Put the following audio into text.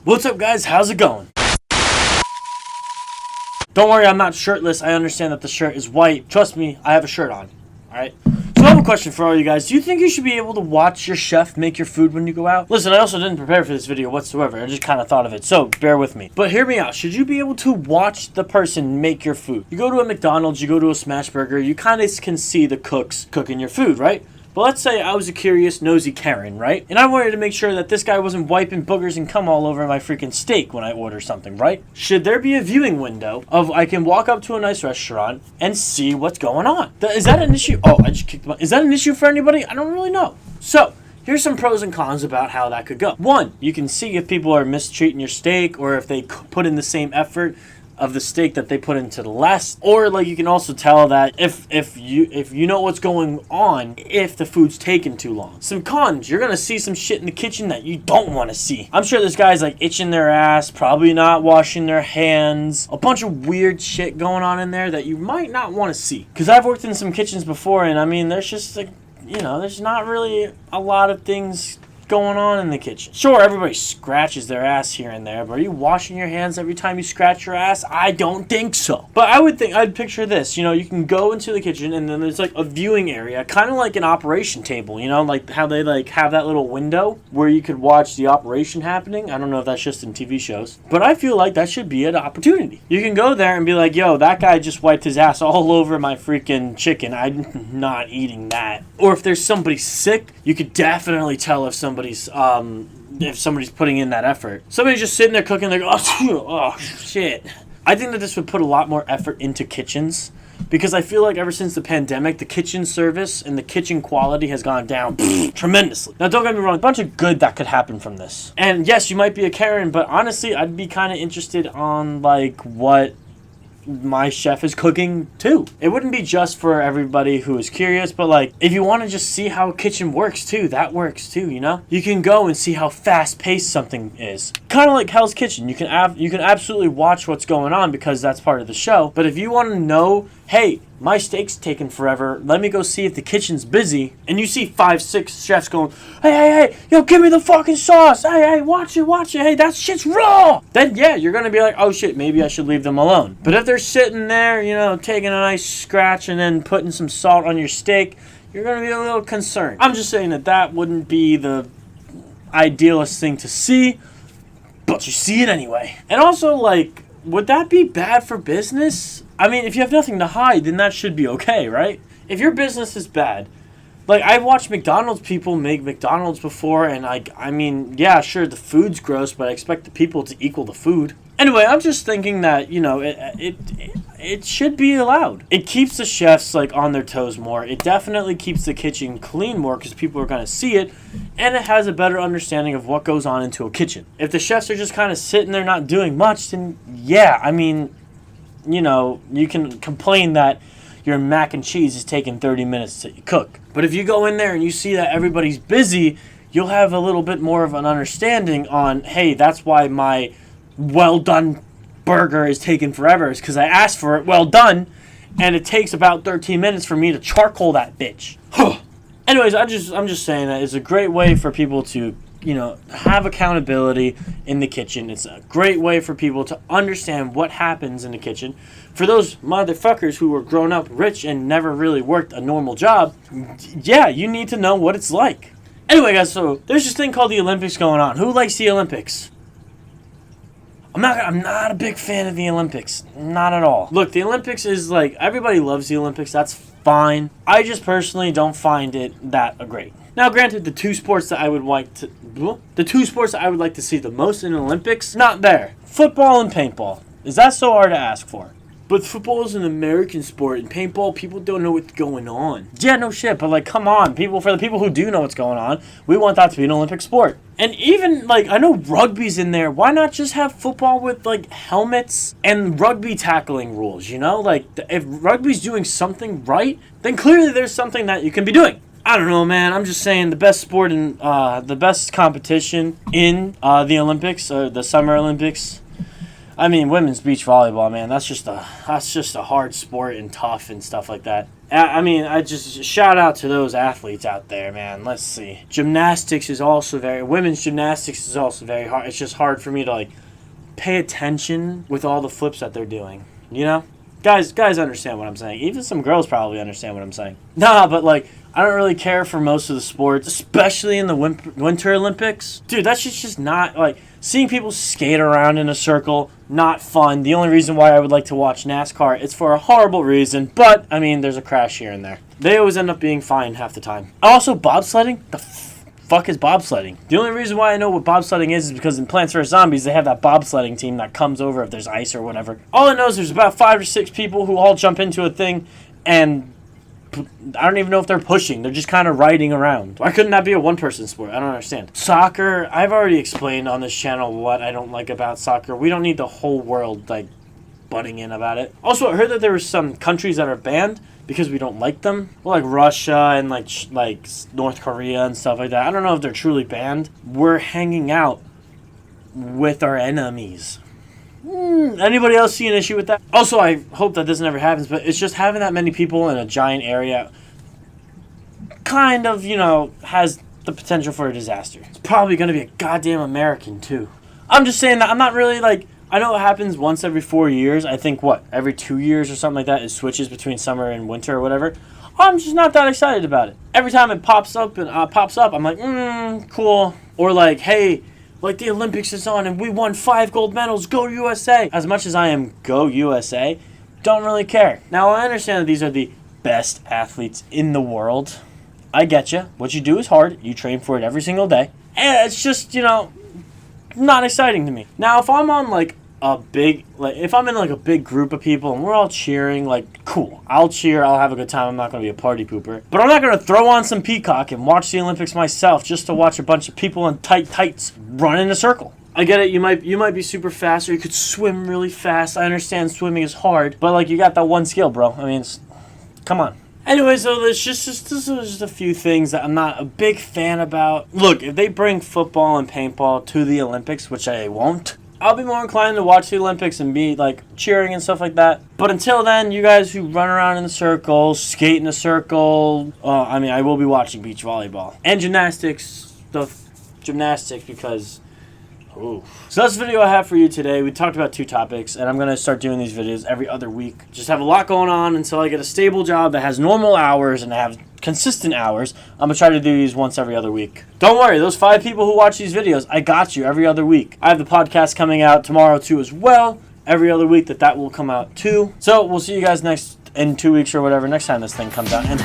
What's up, guys? How's it going? Don't worry, I'm not shirtless. I understand that the shirt is white. Trust me, I have a shirt on. Alright? So I have a question for all you guys. Do you think you should be able to watch your chef make your food when you go out? Listen, I also didn't prepare for this video whatsoever. I just kind of thought of it, so bear with me. But hear me out. Should you be able to watch the person make your food? You go to a McDonald's, you go to a Smash Burger, you kind of can see the cooks cooking your food, right? But let's say I was a curious, nosy Karen, right? And I wanted to make sure that this guy wasn't wiping boogers and cum all over my freaking steak when I order something, right? Should there be a viewing window of I can walk up to a nice restaurant and see what's going on? Is that an issue? Oh, I just kicked my... Is that an issue for anybody? I don't really know. So, here's some pros and cons about how that could go. One, you can see if people are mistreating your steak or if they put in the same effort of the steak that they put into the last, or like you can also tell that if you know what's going on if the food's taking too long. Some cons, you're gonna see some shit in the kitchen that you don't want to see. I'm sure this guy's like itching their ass, probably not washing their hands, a bunch of weird shit going on in there that you might not want to see. Because I've worked in some kitchens before, and I mean there's just like, you know, there's not really a lot of things going on in the kitchen. Sure, everybody scratches their ass here and there, but are you washing your hands every time you scratch your ass? I don't think so. But I'd picture this, you know, you can go into the kitchen and then there's like a viewing area, kind of like an operation table, you know, like how they like have that little window where you could watch the operation happening. I don't know if that's just in TV shows, but I feel like that should be an opportunity. You can go there and be like, yo, that guy just wiped his ass all over my freaking chicken. I'm not eating that. Or if there's somebody sick, you could definitely tell if somebody's putting in that effort. Somebody's just sitting there cooking, like, oh shit. I think that this would put a lot more effort into kitchens, because I feel like ever since the pandemic, the kitchen service and the kitchen quality has gone down tremendously. Now, don't get me wrong, a bunch of good that could happen from this. And yes, you might be a Karen, but honestly, I'd be kind of interested on like what my chef is cooking too. It wouldn't be just for everybody who is curious, but like if you want to just see how a kitchen works too, that works too, you know? You can go and see how fast-paced something is. Kind of like Hell's Kitchen. You can absolutely watch what's going on because that's part of the show. But if you want to know, hey, my steak's taking forever, let me go see if the kitchen's busy, and you see 5, 6 chefs going, hey, yo, give me the fucking sauce, hey, watch it, hey, that shit's raw, then yeah, you're gonna be like, oh shit, maybe I should leave them alone. But if they're sitting there, you know, taking a nice scratch and then putting some salt on your steak, you're gonna be a little concerned. I'm just saying that wouldn't be the idealist thing to see, but you see it anyway. And also, like, would that be bad for business? I mean, if you have nothing to hide, then that should be okay, right? If your business is bad, like, I've watched McDonald's people make McDonald's before, and I mean, yeah, sure, the food's gross, but I expect the people to equal the food. Anyway, I'm just thinking that, you know, it should be allowed. It keeps the chefs, like, on their toes more. It definitely keeps the kitchen clean more because people are going to see it, and it has a better understanding of what goes on into a kitchen. If the chefs are just kind of sitting there not doing much, then, yeah, I mean, you know, you can complain that your mac and cheese is taking 30 minutes to cook. But if you go in there and you see that everybody's busy, you'll have a little bit more of an understanding on, hey, that's why my well-done burger is taking forever. Is because I asked for it well done, and it takes about 13 minutes for me to charcoal that bitch. Anyways, I'm just saying that it's a great way for people to, you know, have accountability in the kitchen. It's a great way for people to understand what happens in the kitchen. For those motherfuckers who were grown up rich and never really worked a normal job, yeah, you need to know what it's like. Anyway, guys, so there's this thing called the Olympics going on. Who likes the Olympics? I'm not a big fan of the Olympics. Not at all. Look, the Olympics is like, everybody loves the Olympics. That's fine. I just personally don't find it that great. Now, granted, the two sports that I would like to see the most in the Olympics, not there. Football and paintball. Is that so hard to ask for? But football is an American sport, and paintball, people don't know what's going on. Yeah, no shit, but like, come on, for the people who do know what's going on, we want that to be an Olympic sport. And even, like, I know rugby's in there. Why not just have football with, like, helmets and rugby tackling rules, you know? Like, if rugby's doing something right, then clearly there's something that you can be doing. I don't know, man. I'm just saying the best sport in, the best competition in the Olympics, the Summer Olympics, I mean, women's beach volleyball, man, that's just a hard sport and tough and stuff like that. I mean, I just shout out to those athletes out there, man. Let's see. Women's gymnastics is also very hard. It's just hard for me to like pay attention with all the flips that they're doing. You know? Guys understand what I'm saying. Even some girls probably understand what I'm saying. Nah, but like, I don't really care for most of the sports, especially in the Winter Olympics. Dude, that's just not, like, seeing people skate around in a circle, not fun. The only reason why I would like to watch NASCAR, it's for a horrible reason, but, I mean, there's a crash here and there. They always end up being fine half the time. Also, bobsledding? The fuck is bobsledding? The only reason why I know what bobsledding is because in Plants vs. Zombies, they have that bobsledding team that comes over if there's ice or whatever. All I know is there's about 5 or 6 people who all jump into a thing, and I don't even know if they're pushing. They're just kind of riding around. Why couldn't that be a one-person sport? I don't understand. Soccer, I've already explained on this channel what I don't like about soccer. We don't need the whole world, like, butting in about it. Also, I heard that there were some countries that are banned because we don't like them. Well, like Russia and, like North Korea and stuff like that. I don't know if they're truly banned. We're hanging out with our enemies. Anybody else see an issue with that? Also, I hope that this never happens, but it's just having that many people in a giant area kind of, you know, has the potential for a disaster. It's probably going to be a goddamn American, too. I'm just saying that I'm not really, like, I know it happens once every 4 years. I think, every 2 years or something like that, it switches between summer and winter or whatever. I'm just not that excited about it. Every time it pops up, I'm like, cool. Or like, hey, like the Olympics is on and we won 5 gold medals. Go USA. As much as I am go USA, don't really care. Now, I understand that these are the best athletes in the world. I get you. What you do is hard. You train for it every single day. And it's just, you know, not exciting to me. Now, if I'm on like if I'm in like a big group of people and we're all cheering, like, cool. I'll cheer. I'll have a good time. I'm not going to be a party pooper. But I'm not going to throw on some Peacock and watch the Olympics myself just to watch a bunch of people in tight tights run in a circle. I get it. You might be super fast or you could swim really fast. I understand swimming is hard. But, like, you got that one skill, bro. I mean, come on. Anyway, so this is just a few things that I'm not a big fan about. Look, if they bring football and paintball to the Olympics, which I won't, I'll be more inclined to watch the Olympics and be, like, cheering and stuff like that. But until then, you guys who run around in a circle, skate in a circle, I mean, I will be watching beach volleyball. And gymnastics because... Ooh. So that's the video I have for you today. We talked about 2 topics, and I'm going to start doing these videos every other week. Just have a lot going on until I get a stable job that has normal hours and have consistent hours. I'm going to try to do these once every other week. Don't worry, those 5 people who watch these videos, I got you every other week. I have the podcast coming out tomorrow too as well. Every other week that will come out too. So we'll see you guys in 2 weeks or whatever, next time this thing comes out. And